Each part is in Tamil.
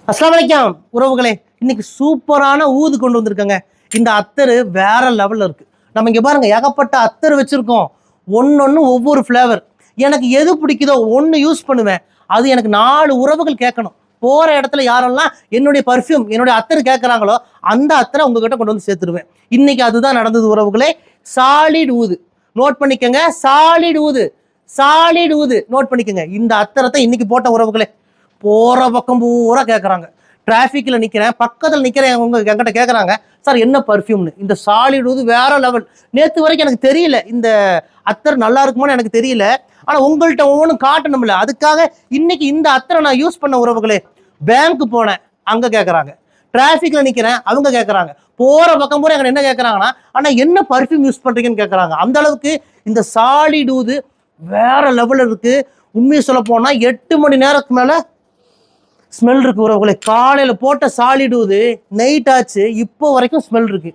அஸ்ஸலாமு அலைக்கும் உறவுகளே, இன்னைக்கு சூப்பரான ஊது கொண்டு வந்திருக்கங்க. இந்த அத்தர் வேற லெவல்ல இருக்கு. நம்ம இங்க பாருங்க, ஏகப்பட்ட அத்தர் வச்சிருக்கோம். ஒன்னொன்னு ஒவ்வொரு ஃப்ளேவர். எனக்கு எது பிடிக்குதோ ஒன்னு யூஸ் பண்ணுவேன். அது எனக்கு 4 உறவுகள் கேட்கணும். போற இடத்துல யாரெல்லாம் என்னுடைய பர்ஃப்யூம், என்னுடைய அத்தர் கேட்கறாங்களோ அந்த அத்தரை உங்ககிட்ட கொண்டு வந்து சேர்த்துருவேன். இன்னைக்கு அதுதான் நடந்தது உறவுகளே. சாலிட் ஊது நோட் பண்ணிக்கங்க. சாலிட் ஊது, சாலிட் ஊது நோட் பண்ணிக்கங்க. இந்த அத்தரத்தை இன்னைக்கு போட்ட உறவுகளே, போற பக்கம் பூரா கேட்குறாங்க. டிராஃபிக்ல நிக்கிறேன், பக்கத்தில் நிக்கிறேன், என்கிட்ட கேட்குறாங்க, சார் என்ன பர்ஃப்யூம்னு. இந்த சாலிட் ஊது வேற லெவல். நேற்று வரைக்கும் எனக்கு தெரியல இந்த அத்தர் நல்லா இருக்குமோன்னு எனக்கு தெரியல. ஆனா உங்கள்கிட்ட ஒவ்வொன்றும் காட்டணும்ல, அதுக்காக இன்னைக்கு இந்த அத்தரை நான் யூஸ் பண்ண உறவுகளே. பேங்க் போனேன், அங்க கேட்குறாங்க. டிராஃபிக்ல நிக்கிறேன், அவங்க கேட்குறாங்க. போற பக்கம் பூரா எங்க என்ன கேட்குறாங்கன்னா, ஆனா என்ன பர்ஃப்யூம் யூஸ் பண்றீங்கன்னு கேட்குறாங்க. அந்த அளவுக்கு இந்த சாலிட் ஊது வேற லெவலில் இருக்கு. உண்மையை சொல்ல போனா 8 மணி நேரத்துக்கு மேல ஸ்மெல் இருக்கு உறவுகளை. காலையில போட்ட சாலிட் ஊது நைட் ஆச்சு, இப்போ வரைக்கும் ஸ்மெல் இருக்கு.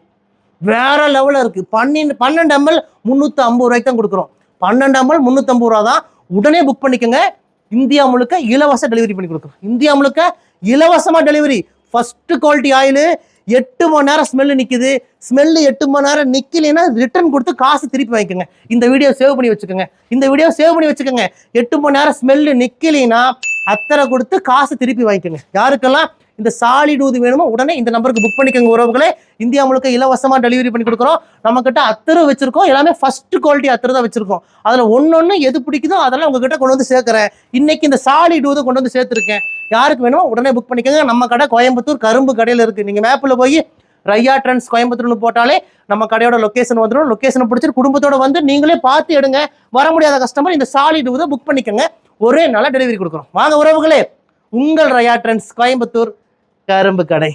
வேற லெவலில் இருக்கு. 12 ml 350 ரூபாய்க்கு தான் கொடுக்குறோம். 12 ml 350 ரூபா தான். உடனே புக் பண்ணிக்கோங்க. இந்தியா முழுக்க இலவச டெலிவரி பண்ணி கொடுக்குறோம். இந்தியா முழுக்க இலவசமா டெலிவரி. First quality oil. 8 மணி நேரம் ஸ்மெல்லு நிக்குது. ஸ்மெல்லு 8 மணி நேரம் நிக்கலைன்னா ரிட்டர்ன் கொடுத்து காசு திருப்பி வாங்கிக்கோங்க. இந்த வீடியோ சேவ் பண்ணி வச்சுக்கோங்க. இந்த வீடியோ சேவ் பண்ணி வச்சுக்கோங்க. 8 மணி நேரம் ஸ்மெல்லு நிக்கலைன்னா அத்தரை கொடுத்து காசு திருப்பி வாங்கிக்கோங்க. யாருக்கெல்லாம் இந்த சாலிட் ஊது வேணுமோ உடனே இந்த நம்பருக்கு புக் பண்ணிக்கோங்க உறவுகளே. இந்தியா முழுக்க இலவசமா டெலிவரி பண்ணி கொடுக்குறோம். நம்ம கிட்ட அத்தரு வச்சிருக்கோம். எல்லாமே ஃபர்ஸ்ட் குவாலிட்டி அத்தரு தான் வச்சிருக்கோம். அதுல ஒன்னொன்னு எது பிடிக்குதோ அதெல்லாம் உங்ககிட்ட கொண்டு வந்து சேர்க்கிறேன். இன்னைக்கு இந்த சாலிட் ஊது கொண்டு வந்து சேர்த்துருக்கேன். யாருக்கு வேணுமோ உடனே புக் பண்ணிக்கோங்க. நம்ம கடை கோயம்புத்தூர் கரும்பு கடையில் இருக்கு. நீங்க மேப்ல போய் ரையா ட்ரெண்ட்ஸ் கோயம்புத்தூர்னு போட்டாலே நம்ம கடையோட லொகேஷன் வந்துடும். லொகேஷனை பிடிச்சிட்டு குடும்பத்தோட வந்து நீங்களே பார்த்து எடுங்க. வர முடியாத கஸ்டமர் இந்த சாலிட் ஊதை புக் பண்ணிக்கோங்க. ஒரே நாளா டெலிவரி கொடுக்குறோம். வாங்க உறவுகளே, உங்கள் ரையா ட்ரெண்ட்ஸ் கோயம்புத்தூர் கரும்பு கடை.